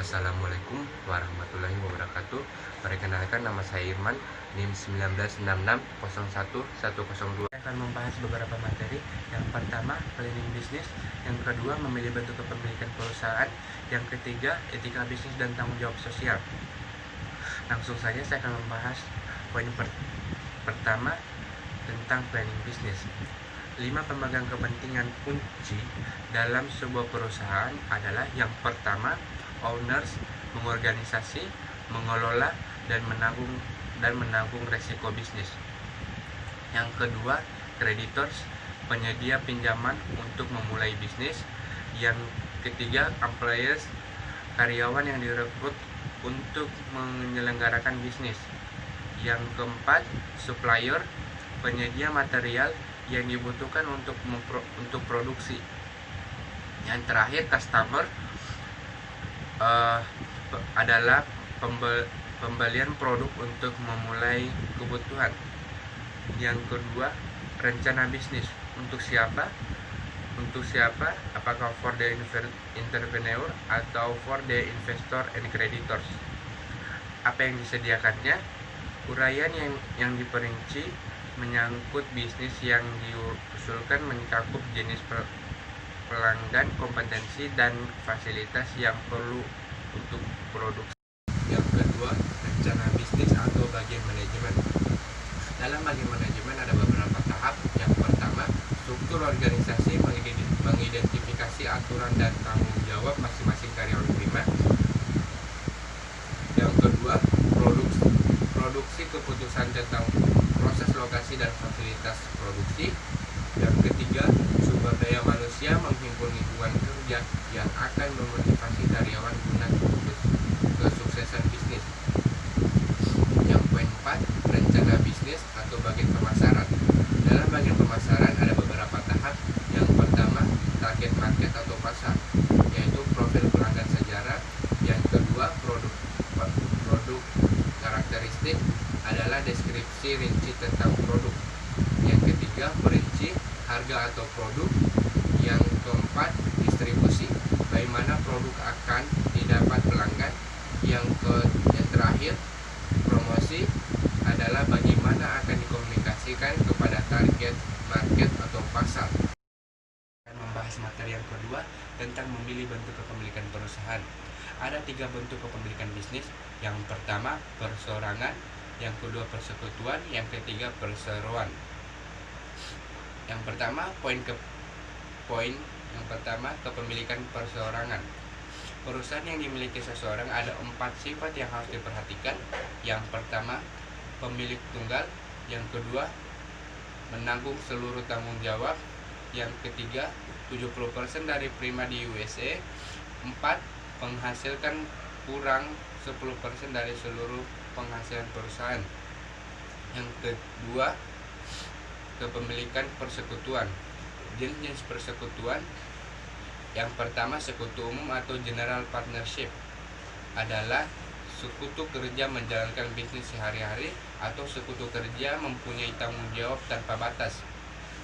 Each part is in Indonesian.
Assalamualaikum warahmatullahi wabarakatuh. Perkenalkan, nama saya Irman, NIM 1966011102. Saya akan membahas beberapa materi. Yang pertama, planning bisnis. Yang kedua, memilih bentuk kepemilikan perusahaan. Yang ketiga, etika bisnis dan tanggung jawab sosial. Langsung saja saya akan membahas poin pertama tentang planning bisnis. 5 pemegang kepentingan kunci dalam sebuah perusahaan adalah: yang pertama, owners, mengorganisasi, mengelola, dan menanggung resiko bisnis. Yang kedua, creditors, penyedia pinjaman untuk memulai bisnis. Yang ketiga, employees, karyawan yang direkrut untuk menyelenggarakan bisnis. Yang keempat, supplier, penyedia material yang dibutuhkan untuk produksi. Yang terakhir, customer, adalah pembelian produk untuk memulai kebutuhan. Yang kedua, rencana bisnis. Untuk siapa? Apakah for the entrepreneur atau for the investor and creditors? Apa yang disediakannya? Uraian yang diperinci menyangkut bisnis yang diusulkan, mencakup jenis pelanggan, kompetensi, dan fasilitas yang perlu untuk produksi. Yang kedua, rencana bisnis atau bagian manajemen. Dalam bagian manajemen ada beberapa tahap. Yang pertama, struktur organisasi, mengidentifikasi aturan dan tanggung jawab masing-masing karyawan prima. Yang kedua, produksi keputusan tentang proses, lokasi, dan fasilitas produksi. Yang ketiga, sumber daya manusia, menghimpun lingkungan kerja yang akan memotivasi karyawan guna kesuksesan bisnis. Yang poin 4, rencana bisnis atau bagian pemasaran. Dalam bagian pemasaran ada beberapa tahap. Yang pertama, target market atau pasar, yaitu profil pelanggan sejarah. Yang kedua, produk karakteristik adalah deskripsi rinci tentang produk. Yang ketiga, perinci harga atau produk. Yang keempat, distribusi, bagaimana produk akan didapat pelanggan. Yang terakhir, promosi, adalah bagaimana akan dikomunikasikan kepada target market atau pasar. Akan membahas materi yang kedua tentang memilih bentuk kepemilikan perusahaan. Ada 3 bentuk kepemilikan bisnis. Yang pertama, perseorangan. Yang kedua, persekutuan. Yang ketiga, perseroan. Yang pertama, kepemilikan perseorangan. Perusahaan yang dimiliki seseorang ada 4 sifat yang harus diperhatikan. Yang pertama, pemilik tunggal. Yang kedua, menanggung seluruh tanggung jawab. Yang ketiga, 70% dari prima di USA. 4, menghasilkan kurang 10% dari seluruh penghasilan perusahaan. Yang kedua, kepemilikan persekutuan. Jenis-jenis persekutuan. Yang pertama, sekutu umum atau general partnership, adalah sekutu kerja menjalankan bisnis sehari-hari atau sekutu kerja mempunyai tanggung jawab tanpa batas.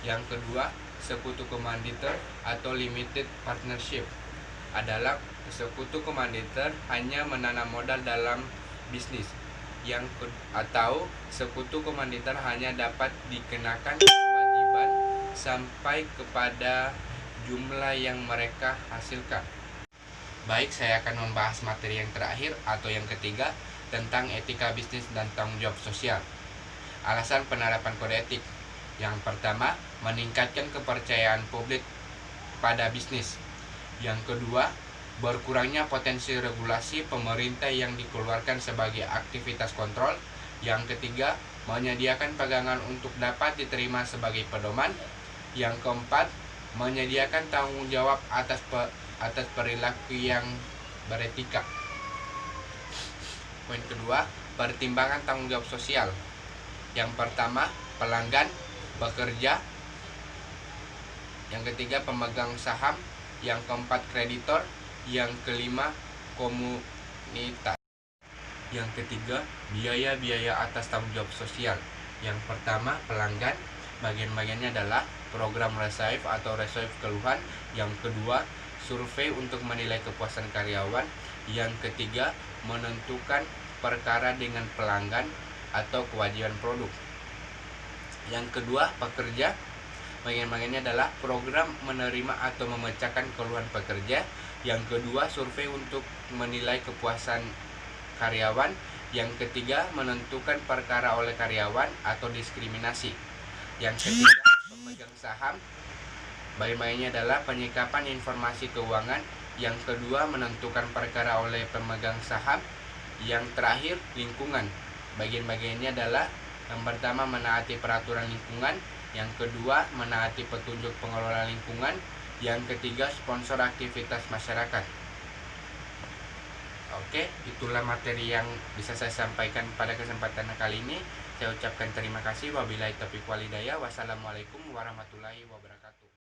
Yang kedua, sekutu komanditer atau limited partnership, adalah sekutu komanditer hanya menanam modal dalam bisnis. Atau sekutu komanditer hanya dapat dikenakan kewajiban sampai kepada jumlah yang mereka hasilkan. Baik, saya akan membahas materi yang terakhir atau yang ketiga tentang etika bisnis dan tanggung jawab sosial. Alasan penerapan kode etik. Yang pertama, meningkatkan kepercayaan publik pada bisnis. Yang kedua, berkurangnya potensi regulasi pemerintah yang dikeluarkan sebagai aktivitas kontrol. Yang ketiga, menyediakan pegangan untuk dapat diterima sebagai pedoman. Yang keempat, menyediakan tanggung jawab atas perilaku yang beretika. Poin kedua, pertimbangan tanggung jawab sosial. Yang pertama, pelanggan, pekerja. Yang ketiga, pemegang saham. Yang keempat, kreditor. Yang kelima, komunitas. Yang ketiga, biaya-biaya atas tanggung jawab sosial. Yang pertama, pelanggan. Bagian-bagiannya adalah program resave atau resave keluhan. Yang kedua, survei untuk menilai kepuasan karyawan. Yang ketiga, menentukan perkara dengan pelanggan atau kewajiban produk. Yang kedua, pekerja. Bagian-bagiannya adalah program menerima atau memecahkan keluhan pekerja. Yang kedua, survei untuk menilai kepuasan karyawan. Yang ketiga, menentukan perkara oleh karyawan atau diskriminasi. Yang ketiga, pemegang saham. Bagian-bagiannya adalah penyikapan informasi keuangan. Yang kedua, menentukan perkara oleh pemegang saham. Yang terakhir, lingkungan. Bagian-bagiannya adalah yang pertama, menaati peraturan lingkungan. Yang kedua, menaati petunjuk pengelola lingkungan. Yang ketiga, sponsor aktivitas masyarakat. Oke, itulah materi yang bisa saya sampaikan pada kesempatan kali ini. Saya ucapkan terima kasih. Wabillahi taufiq walhidayah. Wassalamualaikum warahmatullahi wabarakatuh.